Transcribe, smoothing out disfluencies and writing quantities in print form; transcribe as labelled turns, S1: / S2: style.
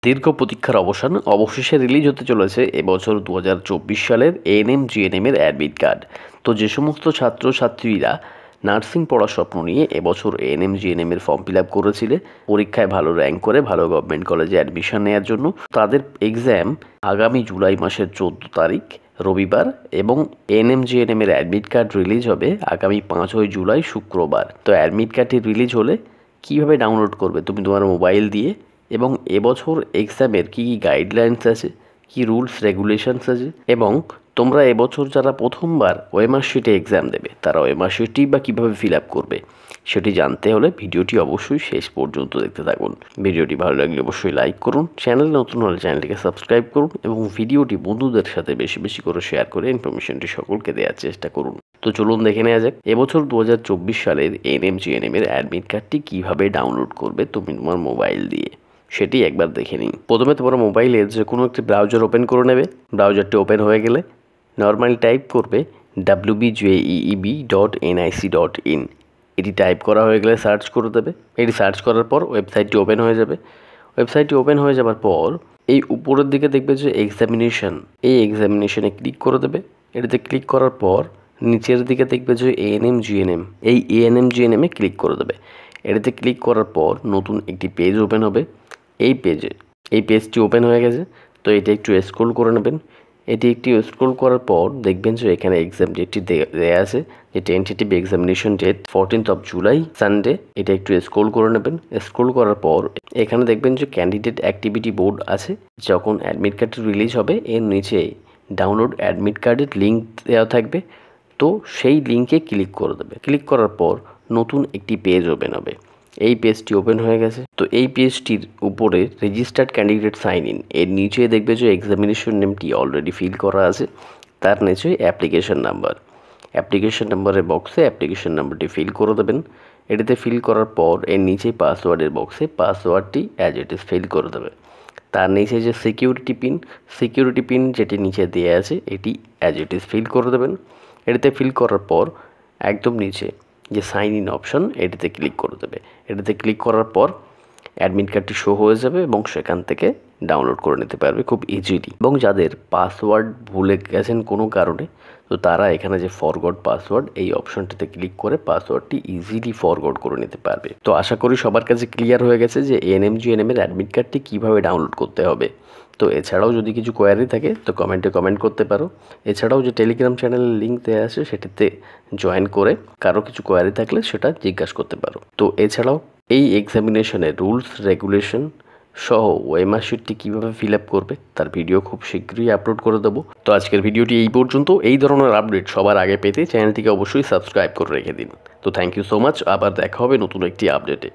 S1: দীর্ঘ প্রতীক্ষার অবসান অবশেষে রিলিজ হতে চলেছে এবছর 2024 সালের এএনএম জিএনএম এর অ্যাডমিট কার্ড। তো যে সমস্ত ছাত্রছাত্রীরা নার্সিং পড়ার স্বপ্ন নিয়ে এবছর এএনএম জিএনএম এর ফর্ম ফিল আপ করেছিলে, পরীক্ষায় ভালো র্যাঙ্ক করে ভালো গভর্নমেন্ট কলেজে অ্যাডমিশন নেওয়ার জন্য, তাদের এক্সাম আগামী জুলাই মাসের 14 তারিখ রবিবার এবং এএনএম জিএনএম এর অ্যাডমিট কার্ড রিলিজ হবে আগামী 5 জুলাই শুক্রবার। তো অ্যাডমিট কার্ডটি রিলিজ হলে কীভাবে ডাউনলোড করবে তুমি তোমার মোবাইল দিয়ে, এবং এবছর এক্সামের কী কী গাইডলাইন্স আছে, কী রুলস রেগুলেশনস আছে, এবং তোমরা এবছর যারা প্রথমবার ওএমআর শিটে এক্সাম দেবে তারা ওএমআর শিটটি বা কীভাবে ফিল আপ করবে সেটি জানতে হলে ভিডিওটি অবশ্যই শেষ পর্যন্ত দেখতে থাকুন। ভিডিওটি ভালো লাগলে অবশ্যই লাইক করুন, চ্যানেল নতুন হলে চ্যানেলটিকে সাবস্ক্রাইব করুন এবং ভিডিওটি বন্ধুদের সাথে বেশি বেশি করে শেয়ার করে ইনফরমেশনটি সকলকে দেওয়ার চেষ্টা করুন। তো চলুন দেখে নেওয়া যাক এবছর 2024 সালের এএনএম জিএনএম এর অ্যাডমিট কার্ডটি কীভাবে ডাউনলোড করবে তুমি তোমার মোবাইল দিয়ে, সেটি একবার দেখে নিই। প্রথমে তোমার মোবাইলে যে কোনো একটি ব্রাউজার ওপেন করে নেবে। ব্রাউজারটি ওপেন হয়ে গেলে নর্মালি টাইপ করবে wbjeeb.nic.in। এটি টাইপ করা হয়ে গেলে সার্চ করে দেবে। এটি সার্চ করার পর ওয়েবসাইটটি ওপেন হয়ে যাবে। ওয়েবসাইটটি ওপেন হয়ে যাওয়ার পর এই উপরের দিকে দেখবে যে এক্সামিনেশন, এই এক্সামিনেশনে ক্লিক করে দেবে। এটিতে ক্লিক করার পর নিচের দিকে দেখবে যে এএনএম জিএনএম, এই এএনএম জিএনএমে ক্লিক করে দেবে। এটিতে ক্লিক করার পর নতুন একটি পেজ ওপেন হবে। এই পেজটি ওপেন হয়ে গেছে। তো এটা একটু স্ক্রল করে নেবেন। এটি একটি স্ক্রল করার পর দেখবেন যে এখানে এক্সাম ডেটটি দেওয়া আছে, যে tentative examination date 14 July Sunday. এটা একটু স্ক্রল করে নেবেন। স্ক্রল করার পর এখানে দেখবেন যে ক্যান্ডিডেট অ্যাক্টিভিটি বোর্ড আছে। যখন অ্যাডমিট কার্ডটি রিলিজ হবে এর নিচে ডাউনলোড অ্যাডমিট কার্ডের লিঙ্ক দেওয়া থাকবে। তো সেই লিঙ্কে ক্লিক করে দেবে। ক্লিক করার পর নতুন একটি পেজ ওপেন হবে। এই পেজটি ওপেন হয়ে গেছে। তো এই পেজটির উপরে রেজিস্টার্ড ক্যান্ডিডেট সাইন ইন, এর নিচে দেখবে যে এক্সামিনেশন নেমটি অলরেডি ফিল করা আছে। তার নিচে অ্যাপ্লিকেশন নাম্বারের বক্সে অ্যাপ্লিকেশন নাম্বারটি ফিল করে দেবেন। এটিতে ফিল করার পর এর নিচে পাসওয়ার্ডের বক্সে পাসওয়ার্ডটি অ্যাজ ইট ইজ ফিল করে দেবে। তার নিচে যে সিকিউরিটি পিন যেটি নিচে দেওয়া আছে এটি অ্যাজ ইট ইজ ফিল করে দেবেন। এটিতে ফিল করার পর একদম নিচে যে সাইন ইন অপশন এটিতে ক্লিক করে দেবে। এটিতে ক্লিক করার পর অ্যাডমিট কার্ডটি শো হয়ে যাবে এবং সেখান থেকে ডাউনলোড করে নিতে পারবে খুব ইজিলি। এবং যাদের পাসওয়ার্ড ভুলে গেছেন কোনো কারণে, তো তারা এখানে যে ফরগট পাসওয়ার্ড এই অপশনটিতে ক্লিক করে পাসওয়ার্ডটি ইজিলি ফরগট করে নিতে পারবে। তো আশা করি সবার কাছে ক্লিয়ার হয়ে গেছে যে এএনএম জিএনএম এর অ্যাডমিট কার্ডটি কীভাবে ডাউনলোড করতে হবে। তো এছাড়াও যদি কিছু কোয়ারি থাকে তো কমেন্ট করতে পারো। এছাড়াও যে টেলিগ্রাম চ্যানেলের লিঙ্ক দেওয়া আছে সেটিতে জয়েন করে কারো কিছু কোয়ারি থাকলে সেটা জিজ্ঞাসা করতে পারো। তো এছাড়াও এই এক্সামিনেশনের রুলস রেগুলেশন সহ ওএমআর শিটটি কীভাবে ফিল আপ করবে তার ভিডিও খুব শীঘ্রই আপলোড করে দেবো। তো আজকের ভিডিওটি এই পর্যন্ত। এই ধরনের আপডেট সবার আগে পেতে চ্যানেলটিকে অবশ্যই সাবস্ক্রাইব করে রেখে দিন। তো থ্যাংক ইউ সো মাচ। আবার দেখা হবে নতুন একটি আপডেটে।